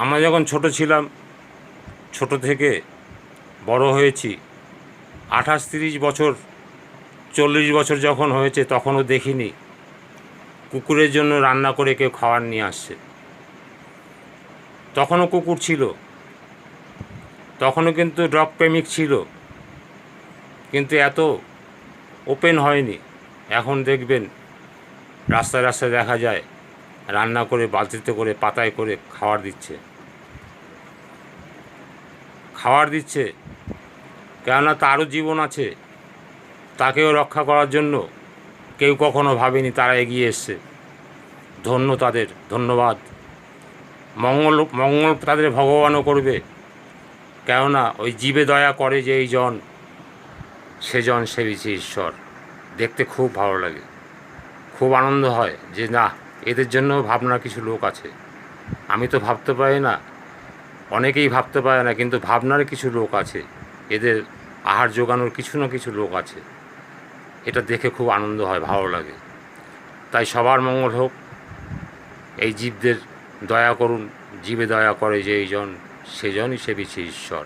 আমরা যখন ছোট ছিলাম, ছোট থেকে বড় হয়েছি, 28-30 বছর 40 বছর যখন হয়েছে তখনও দেখিনি কুকুরের জন্য রান্না করে কেউ খাবার নিয়ে আসছে। তখনও কুকুর ছিল, তখনও কিন্তু ডগ প্রেমিক ছিল, কিন্তু এত ওপেন হয়নি। এখন দেখবেন রাস্তায় রাস্তায় দেখা যায় রান্না করে বালতিতে করে পাতায় করে খাবার দিচ্ছে, কেননা তারও জীবন আছে, তাকেও রক্ষা করার জন্য কেউ কখনো ভাবেনি, তারা এগিয়ে এসছে। ধন্য তাদের, ধন্যবাদ। মঙ্গল মঙ্গল তাদের ভগবানও করবে, কেননা ওই জীবে দয়া করে যে এই জন, সেজন সেবিছে ঈশ্বর। দেখতে খুব ভালো লাগে, খুব আনন্দ হয় যে না, এদের জন্য ভাবনার কিছু লোক আছে। আমি তো ভাবতে পারি না, অনেকেই ভাবতে পারে না, কিন্তু ভাবনার কিছু লোক আছে, এদের আহার জোগানোর কিছু না কিছু লোক আছে। এটা দেখে খুব আনন্দ হয়, ভালো লাগে। তাই সবার মঙ্গল হোক, এই জীবদের দয়া করুন। জীবে দয়া করে যে এই জন, সেজনই সেবিছে ঈশ্বর।